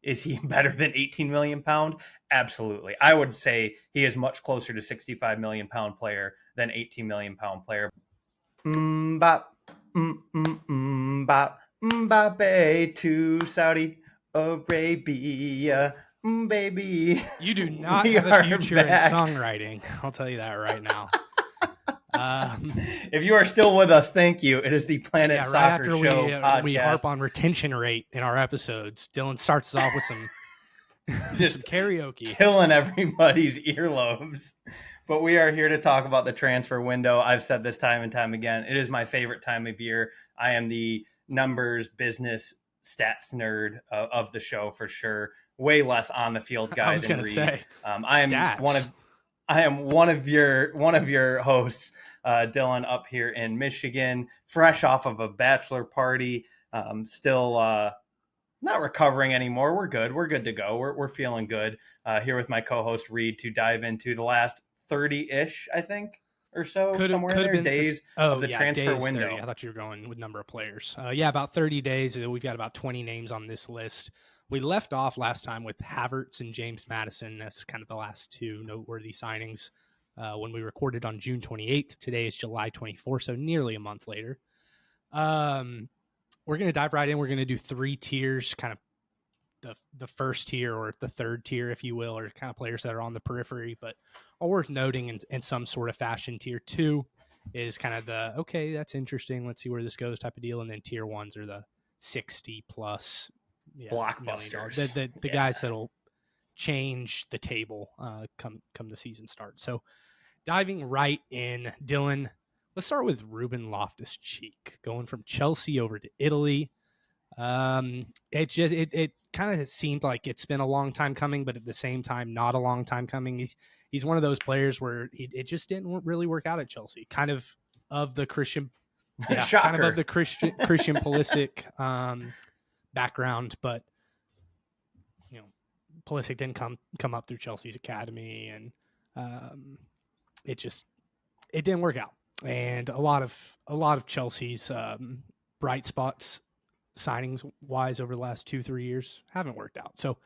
Is he better than 18 million pound? Absolutely. I would say he is much closer to 65 million pound player than 18 million pound player. Bop, bop, Mbappe to Saudi Arabia, baby. You do not We have a are future back. in songwriting. I'll tell you that right now. If you are still with us, thank you. It is the Planet Yeah, right Soccer after Show podcast. we harp on retention rate in our episodes, Dylan starts us off with some Just karaoke, killing everybody's earlobes. But we are here to talk about the transfer window. I've said this time and time again. It is my favorite time of year. I am the numbers, business, stats nerd of the show for sure. Way less on the field guy. I was going to say, I am one of your hosts, Dylan, up here in Michigan, fresh off of a bachelor party. Still not recovering anymore. We're good. We're good to go. We're feeling good. Here with my co-host Reed to dive into the last 30-ish, I think, or so, somewhere in there, days of the transfer window. 30. I thought you were going with number of players. Yeah, about 30 days. We've got about 20 names on this list. We left off last time with Havertz and James Madison. That's kind of the last two noteworthy signings when we recorded on June 28th. Today is July 24th, so nearly a month later. We're going to dive right in. We're going to do 3 tiers, kind of the first tier or the third tier, if you will, or kind of players that are on the periphery, but all worth noting in some sort of fashion. Tier 2 is kind of the, okay, that's interesting, let's see where this goes type of deal. And then tier 1s are the 60 plus blockbusters, the guys that'll change the table come the season starts. So diving right in, Dylan, let's start with Ruben Loftus-Cheek going from Chelsea over to Italy. It kind of seemed like it's been a long time coming, but at the same time, not a long time coming. He's one of those players where it just didn't really work out at Chelsea. Kind of the Christian, kind of the Christian Pulisic background, but Pulisic didn't come up through Chelsea's academy, and it didn't work out. And a lot of Chelsea's bright spots signings wise over the last 2-3 years haven't worked out. So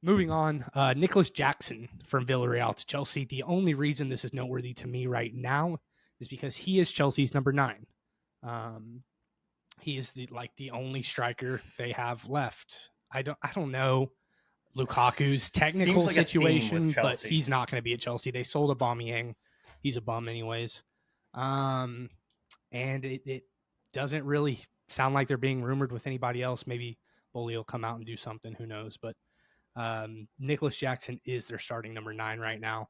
moving on, Nicholas Jackson from Villarreal to Chelsea. The only reason this is noteworthy to me right now is because he is Chelsea's number 9. He is the only striker they have left. I don't know Lukaku's technical situation, but he's not going to be at Chelsea. They sold Aubameyang. He's a bum anyways. And it doesn't really sound like they're being rumored with anybody else. Maybe Boley will come out and do something. Who knows? But Nicholas Jackson is their starting number 9 right now.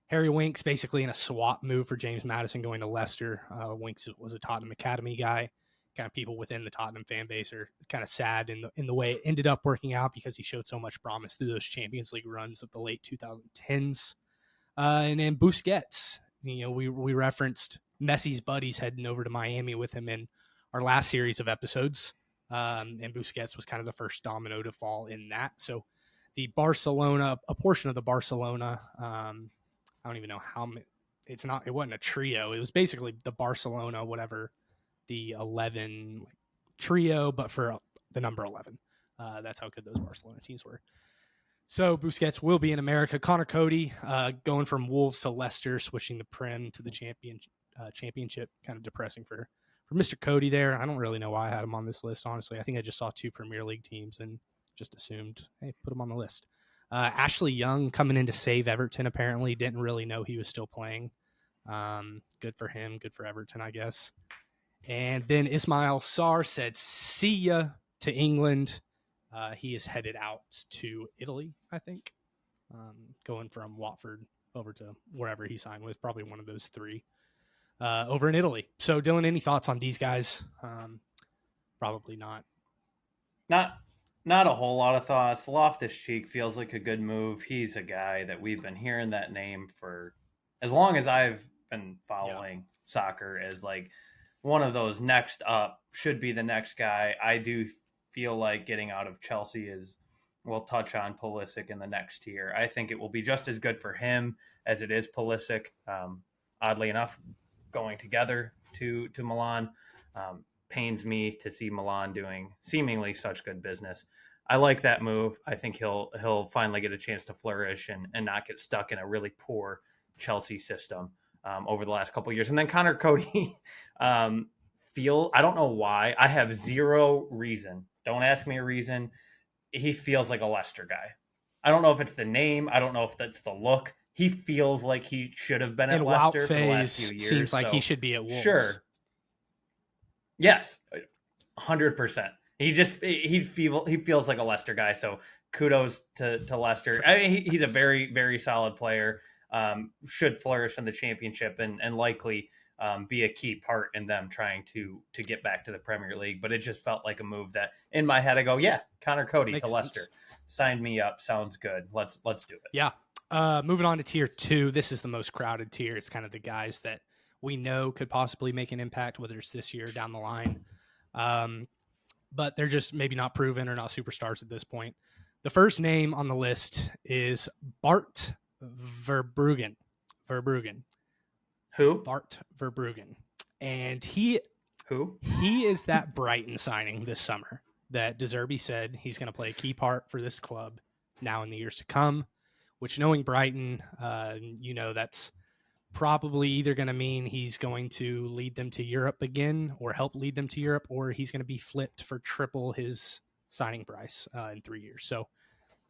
Harry Winks basically in a swap move for James Madison going to Leicester. Winks was a Tottenham Academy guy. Kind of people within the Tottenham fan base are kind of sad in the way it ended up working out because he showed so much promise through those Champions League runs of the late 2010s. And then Busquets, we referenced Messi's buddies heading over to Miami with him in our last series of episodes. And Busquets was kind of the first domino to fall in that. So a portion of the Barcelona, I don't even know how it wasn't a trio. It was basically the Barcelona, whatever the 11 trio, but for the number 11. That's how good those Barcelona teams were. So Busquets will be in America. Connor Cody going from Wolves to Leicester, switching the Prem to the championship. Kind of depressing for Mr. Cody there. I don't really know why I had him on this list, honestly. I think I just saw 2 Premier League teams and just assumed, hey, put him on the list. Ashley Young coming in to save Everton, apparently. Didn't really know he was still playing. Good for him. Good for Everton, I guess. And then Ismail Sarr said, see ya to England. He is headed out to Italy, I think, going from Watford over to wherever he signed with, probably one of those 3 over in Italy. So, Dylan, any thoughts on these guys? Probably not. Not a whole lot of thoughts. Loftus-Cheek feels like a good move. He's a guy that we've been hearing that name for as long as I've been following soccer as like one of those next up, should be the next guy. I do feel like getting out of Chelsea is, we'll touch on Pulisic in the next tier. I think it will be just as good for him as it is Pulisic. Oddly enough, going together to Milan pains me to see Milan doing seemingly such good business. I like that move. I think he'll finally get a chance to flourish and not get stuck in a really poor Chelsea system over the last couple of years. And then Connor Cody, I don't know why. I have zero reason. Don't ask me a reason. He feels like a Leicester guy. I don't know if it's the name. I don't know if that's the look. He feels like he should have been at Leicester for the last few years. Seems like he should be at Wolves. Sure. Yes, 100%. He feels like a Leicester guy. So kudos to Leicester. I mean, he's a very, very solid player. Should flourish in the championship and likely be a key part in them trying to get back to the Premier League. But it just felt like a move that in my head I go, yeah, Connor Cody Makes to Leicester. Sense. Signed me up. Sounds good. Let's do it. Yeah. Moving on to tier 2. This is the most crowded tier. It's kind of the guys that we know could possibly make an impact, whether it's this year or down the line. But they're just maybe not proven or not superstars at this point. The first name on the list is Bart Verbruggen. Who? Bart Verbruggen. And he is that Brighton signing this summer that De Zerbi said he's going to play a key part for this club now in the years to come, which, knowing Brighton, that's probably either going to mean he's going to lead them to Europe again or help lead them to Europe, or he's going to be flipped for triple his signing price in 3 years. So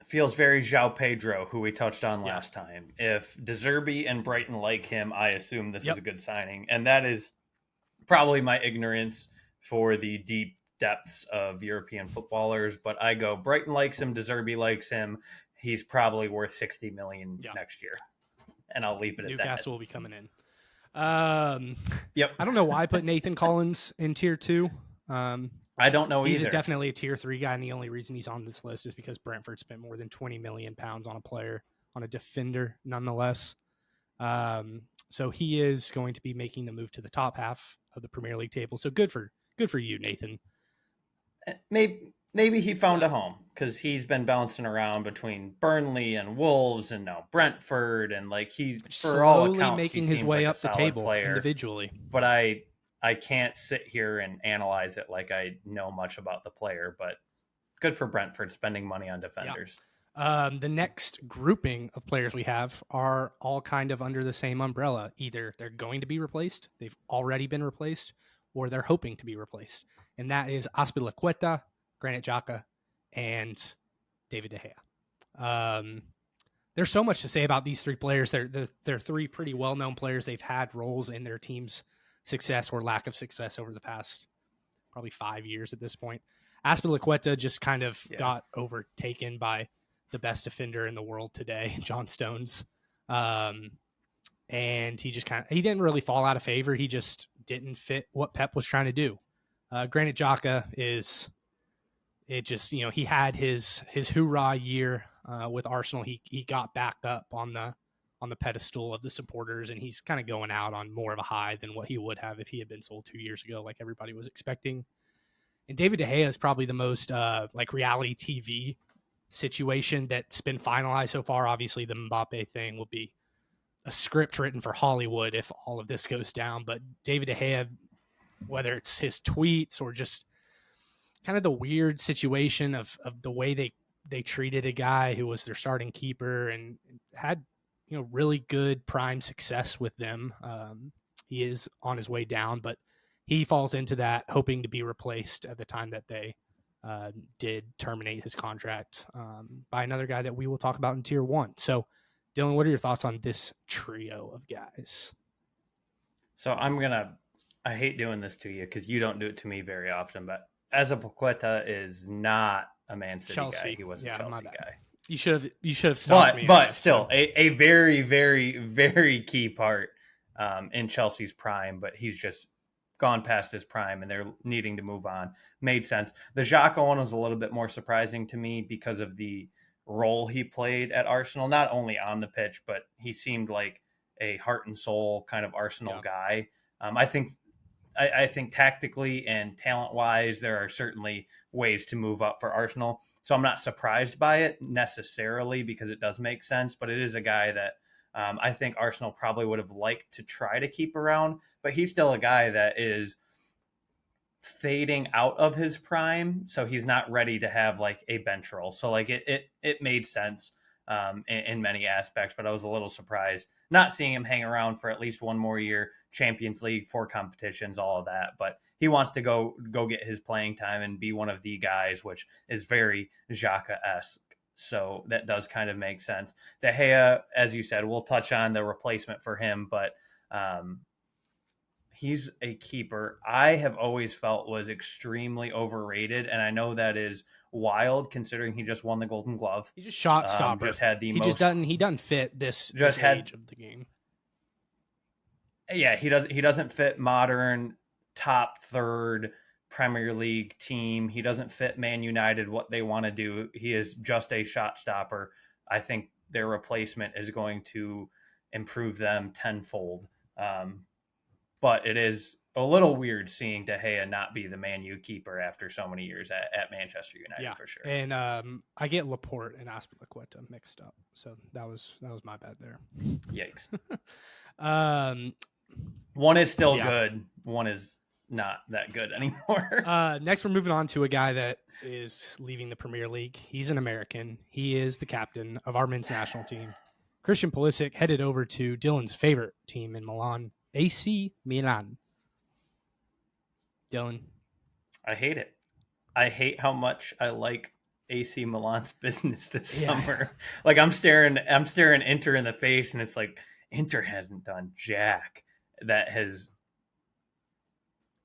feels very João Pedro, who we touched on last time. If De Zerbi and Brighton like him, I assume this is a good signing. And that is probably my ignorance for the deep depths of European footballers. But I go, Brighton likes him, De Zerbi likes him. He's probably worth $60 million next year. And I'll leave it at that. Newcastle will be coming in. Yep. I don't know why I put Nathan Collins in tier 2. I don't know he's either. He's definitely a tier 3 guy, and the only reason he's on this list is because Brentford spent more than £20 million on a player, on a defender, nonetheless. So he is going to be making the move to the top half of the Premier League table. So good for you, Nathan. Maybe he found a home because he's been bouncing around between Burnley and Wolves and now Brentford, and like he's for all accounts making his way up the table player, individually. But I can't sit here and analyze it like I know much about the player. But good for Brentford spending money on defenders. Yeah. The next grouping of players we have are all kind of under the same umbrella. Either they're going to be replaced, they've already been replaced, or they're hoping to be replaced. And that is Azpilicueta, Granit Xhaka, and David De Gea. There's so much to say about these 3 players. They're 3 pretty well-known players. They've had roles in their team's success or lack of success over the past probably 5 years at this point. Azpilicueta just kind of got overtaken by the best defender in the world today, John Stones. And he didn't really fall out of favor. He just didn't fit what Pep was trying to do. Granit Xhaka he had his hoorah year with Arsenal. He got back up on the pedestal of the supporters, and he's kind of going out on more of a high than what he would have if he had been sold 2 years ago, like everybody was expecting. And David De Gea is probably the most reality TV situation that's been finalized so far. Obviously, the Mbappe thing will be a script written for Hollywood if all of this goes down. But David De Gea, whether it's his tweets or just kind of the weird situation of the way they treated a guy who was their starting keeper and had really good prime success with them. He is on his way down, but he falls into that, hoping to be replaced at the time that they did terminate his contract by another guy that we will talk about in tier 1. So, Dylan, what are your thoughts on this trio of guys? So I hate doing this to you because you don't do it to me very often, but Azpilicueta is not a Man City guy. He was a Chelsea guy. You should have stopped me. But still, a very, very, very key part in Chelsea's prime. But he's just gone past his prime, and they're needing to move on. Made sense. The Xhaka one was a little bit more surprising to me because of the role he played at Arsenal. Not only on the pitch, but he seemed like a heart and soul kind of Arsenal guy. I think tactically and talent-wise, there are certainly ways to move up for Arsenal. So I'm not surprised by it necessarily because it does make sense, but it is a guy that I think Arsenal probably would have liked to try to keep around, but he's still a guy that is fading out of his prime, so he's not ready to have like a bench role. So like it made sense in many aspects, but I was a little surprised not seeing him hang around for at least one more year, Champions League, 4 competitions, all of that. But he wants to go get his playing time and be one of the guys, which is very Xhaka-esque. So that does kind of make sense. De Gea, as you said, we'll touch on the replacement for him, but he's a keeper I have always felt was extremely overrated, and I know that is wild considering he just won the Golden Glove. He's just shot stopper. Just had the he doesn't fit this age of the game. Yeah, he doesn't fit modern top third Premier League team. He doesn't fit Man United, what they want to do. He is just a shot stopper. I think their replacement is going to improve them tenfold. But it is a little weird seeing De Gea not be the Man U keeper after so many years at Manchester United, for sure. And I get Laporte and Azpilicueta mixed up, so that was my bad there. Yikes. One is still yeah. good. One is not that good anymore. Next, we're moving on to a guy that is leaving the Premier League. He's an American. He is the captain of our men's national team. Christian Pulisic headed over to Dylan's favorite team in Milan, AC Milan. Dylan. I hate it. I hate how much I like AC Milan's business this summer. Like I'm staring Inter in the face, and it's like Inter hasn't done jack that has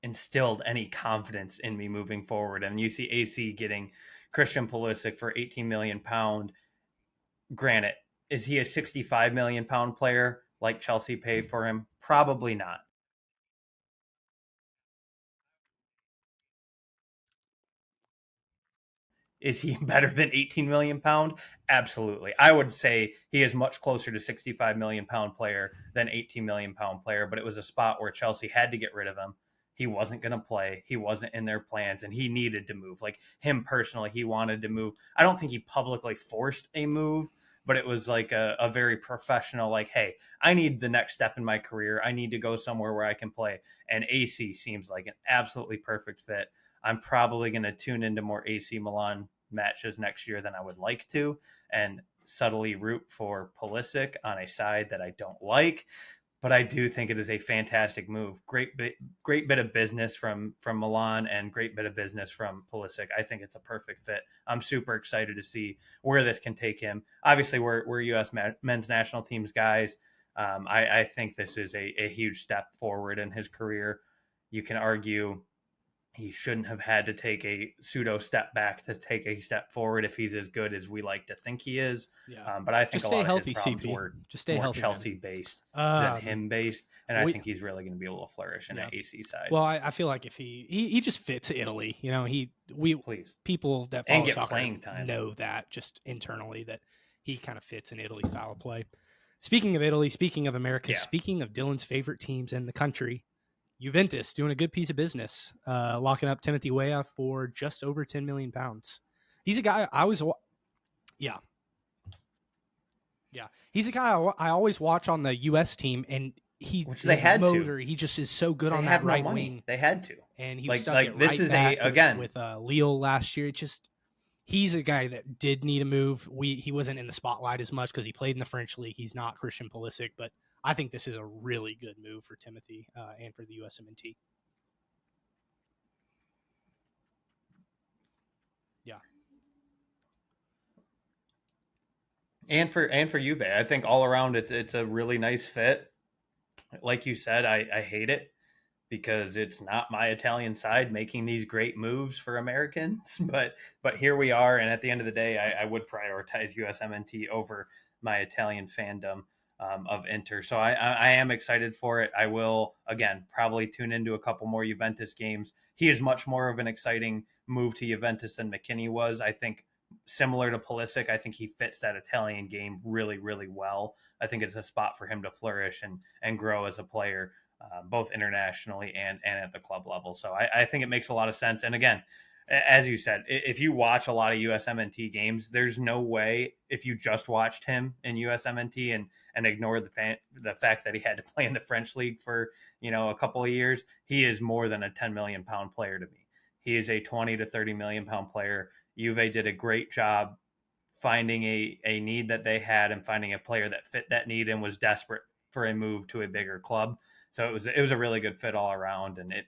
instilled any confidence in me moving forward. And you see AC getting Christian Pulisic for £18 million. Granted, is he a £65 million player like Chelsea paid for him? Probably not. Is he better than £18 million? Absolutely. I would say he is much closer to £65 million player than £18 million player, but it was a spot where Chelsea had to get rid of him. He wasn't going to play. He wasn't in their plans, and he needed to move. Like him personally, he wanted to move. I don't think he publicly forced a move, but it was like a very professional, like, hey, I need the next step in my career. I need to go somewhere where I can play. And AC seems like an absolutely perfect fit. I'm probably going to tune into more AC Milan matches next year than I would like to, and subtly root for Pulisic on a side that I don't like. But I do think it is a fantastic move. Great bit of business from Milan, and great bit of business from Pulisic. I think it's a perfect fit. I'm super excited to see where this can take him. Obviously, we're U.S. men's national teams guys. I think this is a huge step forward in his career. You can argue he shouldn't have had to take a pseudo step back to take a step forward if he's as good as we like to think he is. Yeah. But I think just a lot healthy, of his problems CP. were just stay healthy, Chelsea based than him based, and I think he's really going to be able to flourish in that AC side. Well, I feel like if he just fits Italy, you know, people that follow soccer playing time know that just internally that he kind of fits an Italy style of play. Speaking of Italy, speaking of America, speaking of Dylan's favorite teams in the country, Juventus doing a good piece of business, locking up Timothy Weah for just over £10 million. He's a guy he's a guy I always watch on the U.S. team, and he just is so good on that right wing. They had to, and he was stuck at right back with Lille last year. He's a guy that did need a move. He wasn't in the spotlight as much because he played in the French league. He's not Christian Pulisic, but I think this is a really good move for Timothy and for the USMNT. Yeah. And for Juve, I think all around it's a really nice fit. Like you said, I hate it because it's not my Italian side making these great moves for Americans, but here we are, and at the end of the day, I would prioritize USMNT over my Italian fandom of Inter. So I am excited for it. I will, again, probably tune into a couple more Juventus games. He is much more of an exciting move to Juventus than McKinney was. I think similar to Pulisic, I think he fits that Italian game really, really well. I think it's a spot for him to flourish and grow as a player, both internationally and at the club level. So I think it makes a lot of sense. And again, as you said, if you watch a lot of USMNT games, there's no way if you just watched him in USMNT and ignored the fact that he had to play in the French league for a couple of years, he is more than a 10 million pound player to me. He is a 20 to 30 million pound player. Juve did a great job finding a need that they had and finding a player that fit that need and was desperate for a move to a bigger club. So it was a really good fit all around, and it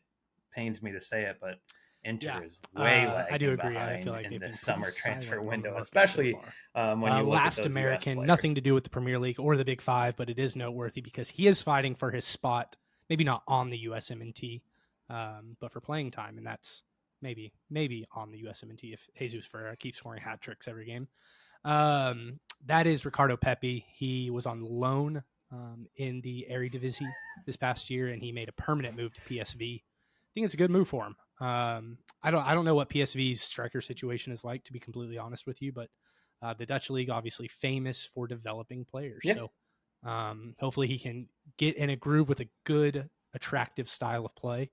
pains me to say it, but Inter is way lagging I do agree. I feel behind like in they've this been summer transfer window, so especially when you look last at those American, US players. nothing to do with the Premier League or the Big Five, but it is noteworthy because he is fighting for his spot, maybe not on the USMNT, but for playing time, and that's maybe on the USMNT if Jesus Ferreira keeps scoring hat tricks every game. That is Ricardo Pepi. He was on loan in the Eredivisie this past year, and he made a permanent move to PSV. I think it's a good move for him. I don't know what PSV's striker situation is like, to be completely honest with you, but the Dutch league obviously famous for developing players. Yeah. So hopefully he can get in a groove with a good, attractive style of play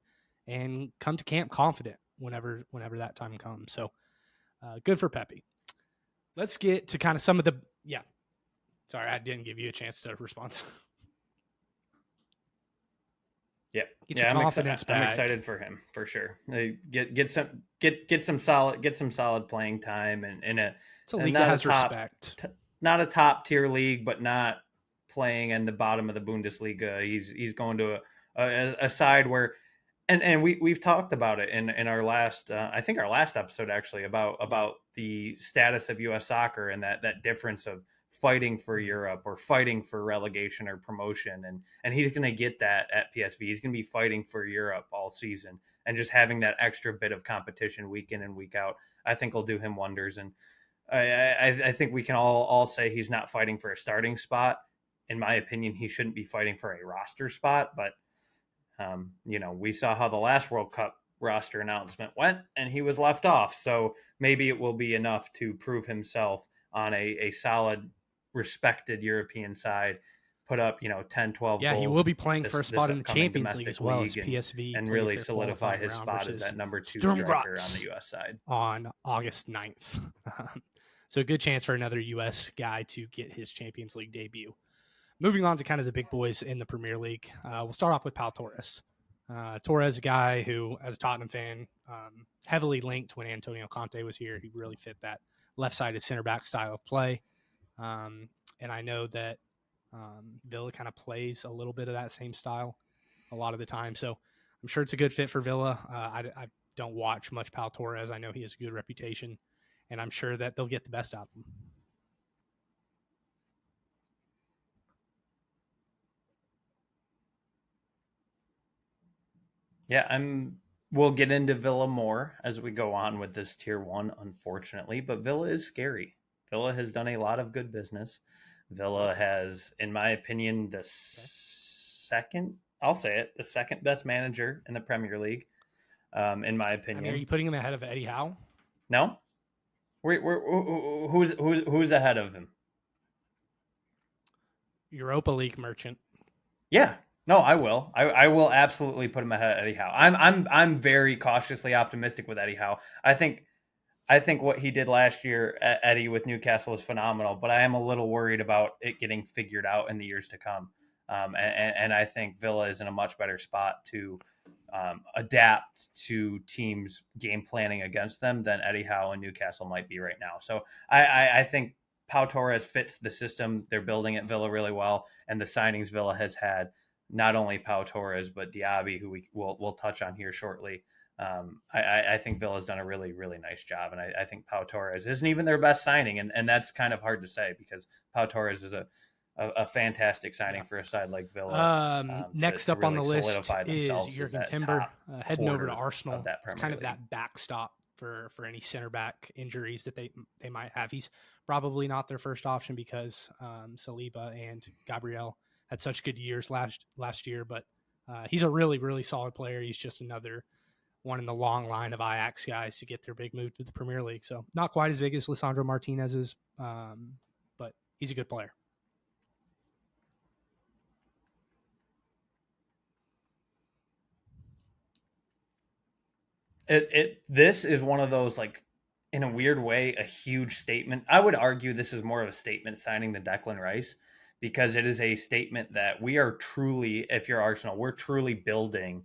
and come to camp confident whenever that time comes. So good for Pepi. Let's get to kind of some of the Sorry, I didn't give you a chance to respond. Yeah, get your confidence back. I'm excited for him for sure. Get some solid playing time and in a league that has respect. Not a top tier league, but not playing in the bottom of the Bundesliga. He's going to a side where, and we've talked about it in our last I think our last episode actually about the status of U.S. soccer and that difference of fighting for Europe or fighting for relegation or promotion, and he's going to get that at PSV. He's going to be fighting for Europe all season, and just having that extra bit of competition week in and week out, I think will do him wonders. And I think we can all say he's not fighting for a starting spot. In my opinion, he shouldn't be fighting for a roster spot, but we saw how the last World Cup roster announcement went, and he was left off. So maybe it will be enough to prove himself on a solid, respected European side, put up 10, 12 goals. Yeah, he will be playing for a spot in the Champions League as well as PSV, and really solidify his spot as that number 2 striker on the U.S. side on August 9th. So a good chance for another U.S. guy to get his Champions League debut. Moving on to kind of the big boys in the Premier League, we'll start off with Pau Torres. Torres, a guy who, as a Tottenham fan, heavily linked when Antonio Conte was here. He really fit that left-sided center back style of play. And I know that Villa kind of plays a little bit of that same style a lot of the time. So I'm sure it's a good fit for Villa. I don't watch much Pau Torres. I know he has a good reputation, and I'm sure that they'll get the best out of him. Yeah, we'll get into Villa more as we go on with this tier 1, unfortunately, but Villa is scary. Villa has done a lot of good business. Villa has, in my opinion, the second best manager in the Premier League, in my opinion. I mean, are you putting him ahead of Eddie Howe? No. Who's ahead of him? Europa League merchant. Yeah. No, I will. I will absolutely put him ahead of Eddie Howe. I'm very cautiously optimistic with Eddie Howe. I think what he did last year at Eddie with Newcastle was phenomenal, but I am a little worried about it getting figured out in the years to come. And I think Villa is in a much better spot to adapt to teams' game planning against them than Eddie Howe and Newcastle might be right now. So I think Pau Torres fits the system they're building at Villa really well, and the signings Villa has had, not only Pau Torres, but Diaby, who we'll touch on here shortly. I think Villa's done a really, really nice job, and I think Pau Torres isn't even their best signing, and that's kind of hard to say because Pau Torres is a fantastic signing for a side like Villa. Next up on the list is Jurgen Timber heading over to Arsenal. It's kind of that backstop for any center back injuries that they might have. He's probably not their first option because Saliba and Gabriel had such good years last year, but he's a really, really solid player. He's just another one in the long line of Ajax guys to get their big move to the Premier League. So not quite as big as Lisandro Martinez is, but he's a good player. This is one of those, like, in a weird way, a huge statement. I would argue this is more of a statement signing than Declan Rice, because it is a statement that we are truly, if you're Arsenal, we're truly building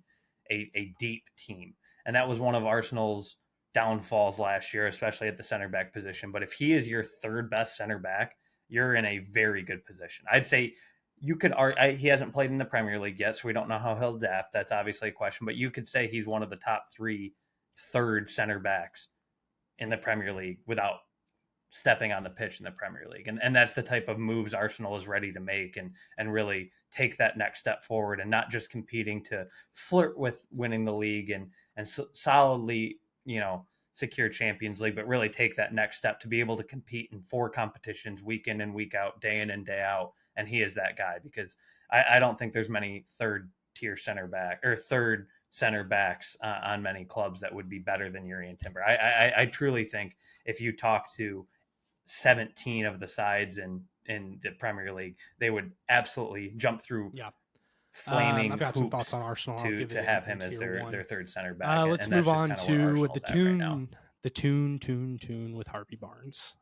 a deep team. And that was one of Arsenal's downfalls last year, especially at the center back position. But if he is your third best center back, you're in a very good position. I'd say you could he hasn't played in the Premier League yet, so we don't know how he'll adapt. That's obviously a question, but you could say he's one of the top three third center backs in the Premier League without stepping on the pitch in the Premier League. And that's the type of moves Arsenal is ready to make, and really take that next step forward, and not just competing to flirt with winning the league and solidly, secure Champions League, but really take that next step to be able to compete in 4 competitions week in and week out, day in and day out. And he is that guy, because I don't think there's many third tier center back or third center backs on many clubs that would be better than Urian Timber. I truly think if you talk to 17 of the sides in the Premier League, they would absolutely jump through flaming I've got some thoughts on Arsenal to have him as their third center back. Let's move on to the tune with Harvey Barnes.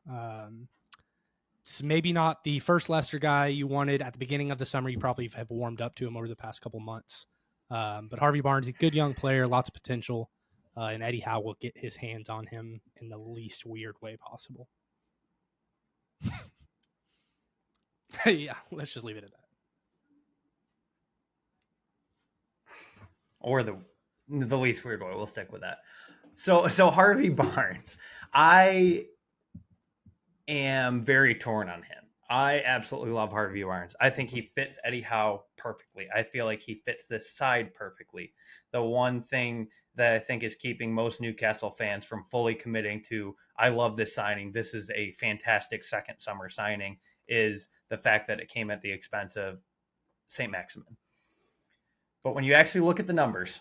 It's maybe not the first Leicester guy you wanted at the beginning of the summer. You probably have warmed up to him over the past couple months. But Harvey Barnes, a good young player, lots of potential, and Eddie Howe will get his hands on him in the least weird way possible. Yeah, let's just leave it at that. Or the least weird way. We'll stick with that. So Harvey Barnes, I am very torn on him. I absolutely love Harvey Barnes. I think he fits Eddie Howe perfectly. I feel like he fits this side perfectly. The one thing that I think is keeping most Newcastle fans from fully committing to, I love this signing, this is a fantastic second summer signing, is the fact that it came at the expense of St. Maximin. But when you actually look at the numbers,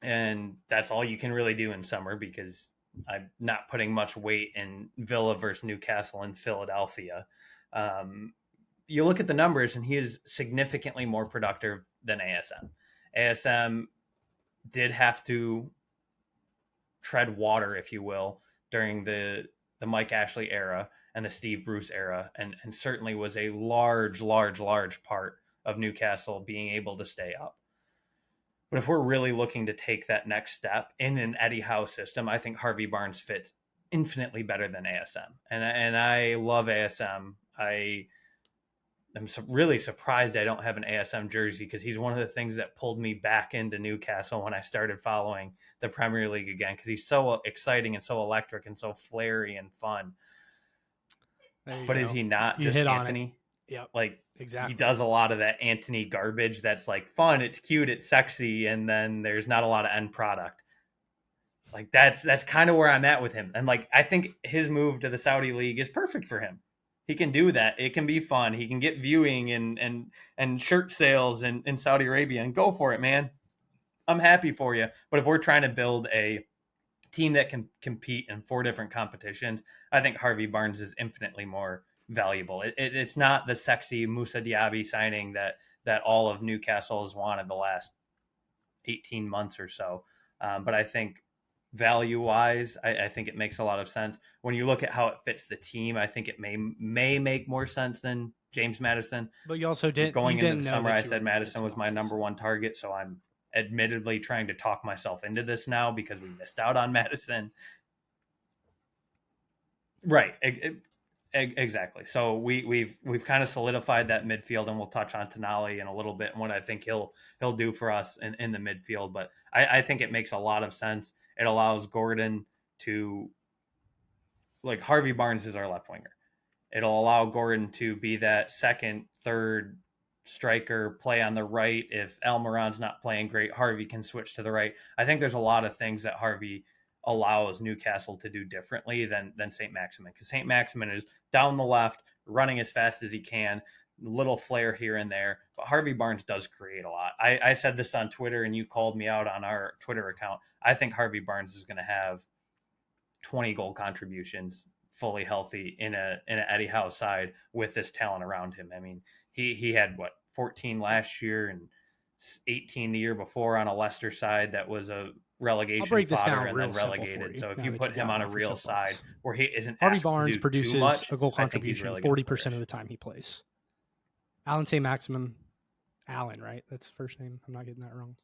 and that's all you can really do in summer, because I'm not putting much weight in Villa versus Newcastle in Philadelphia. You look at the numbers, and he is significantly more productive than ASM. ASM did have to tread water, if you will, during the Mike Ashley era and the Steve Bruce era, and certainly was a large part of Newcastle being able to stay up. But if we're really looking to take that next step in an Eddie Howe system, I think Harvey Barnes fits infinitely better than ASM. And I love ASM. I am really surprised I don't have an ASM jersey, because he's one of the things that pulled me back into Newcastle when I started following the Premier League again, because he's so exciting and so electric and so flary and fun. But go. Is he not just Anthony? Yeah, like exactly. He does a lot of that Anthony garbage that's like fun, it's cute, it's sexy, and then there's not a lot of end product. Like that's kind of where I'm at with him. And like, I think his move to the Saudi League is perfect for him. He can do that. It can be fun. He can get viewing and shirt sales in Saudi Arabia, and go for it, man. I'm happy for you. But if we're trying to build a team that can compete in 4 different competitions, I think Harvey Barnes is infinitely more valuable. It's not the sexy Moussa Diaby signing that all of Newcastle has wanted the last 18 months or so. But I think value-wise, I think it makes a lot of sense. When you look at how it fits the team, I think it may make more sense than James Maddison. But you also didn't going into the summer. I said Maddison was my number 1 target, so I'm admittedly trying to talk myself into this now because we missed out on Maddison. Right. Exactly. So we've kind of solidified that midfield, and we'll touch on Tonali in a little bit and what I think he'll do for us in the midfield. But I think it makes a lot of sense. It allows Gordon to, like, Harvey Barnes is our left winger. It'll allow Gordon to be that second, third striker, play on the right. If Almiron's not playing great, Harvey can switch to the right. I think there's a lot of things that Harvey allows Newcastle to do differently than St. Maximin, because St. Maximin is down the left, running as fast as he can, little flair here and there, but Harvey Barnes does create a lot. I said this on Twitter, and you called me out on our Twitter account. I think Harvey Barnes is going to have 20 goal contributions fully healthy in an Eddie Howe side with this talent around him. I mean, he had 14 last year and 18 the year before on a Leicester side that was a relegation fodder and then relegated. So if you put him on a real side where he isn't Harvey asked Barnes to do produces too much, a goal I think he's contribution really 40% of the time he plays. Alan St. Maximum, Alan, right? That's the first name. I'm not getting that wrong.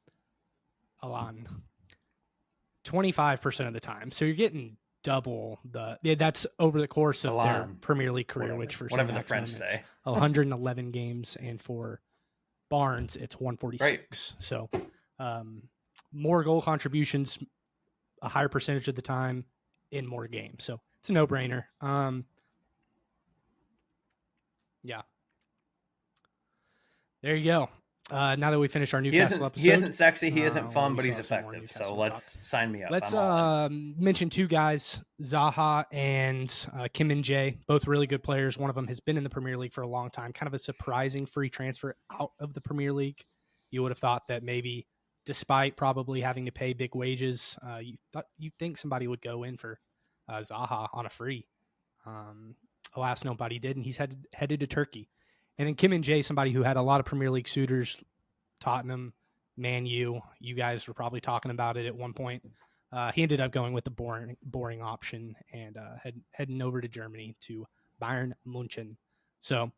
Alan. 25% of the time. So you're getting double that's over the course of their Premier League career, which for whatever the French say, 111 games, and for Barnes it's 146. Right. So more goal contributions, a higher percentage of the time in more games. So it's a no-brainer. Yeah. There you go. Now that we finished our Newcastle episode. He isn't sexy, he isn't fun, but he's effective. So let's sign me up. Let's mention two guys, Zaha and Kim Min-jae, both really good players. One of them has been in the Premier League for a long time. Kind of a surprising free transfer out of the Premier League. You would have thought that maybe, despite probably having to pay big wages, you'd think somebody would go in for Zaha on a free. Alas, nobody did, and he's headed to Turkey. And then Kim Min-jae, somebody who had a lot of Premier League suitors, Tottenham, Man U. You guys were probably talking about it at one point. He ended up going with the boring option and heading over to Germany to Bayern München. So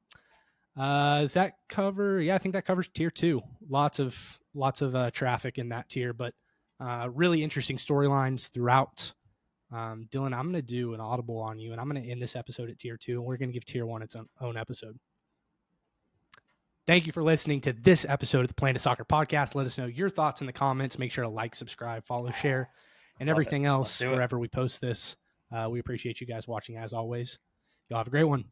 does that cover? Yeah, I think that covers tier 2. Lots of traffic in that tier, but really interesting storylines throughout. Dylan, I'm going to do an audible on you, and I'm going to end this episode at tier 2, and we're going to give tier 1 its own episode. Thank you for listening to this episode of the Planet Soccer Podcast. Let us know your thoughts in the comments. Make sure to like, subscribe, follow, share, and everything else wherever we post this. We appreciate you guys watching as always. Y'all have a great one.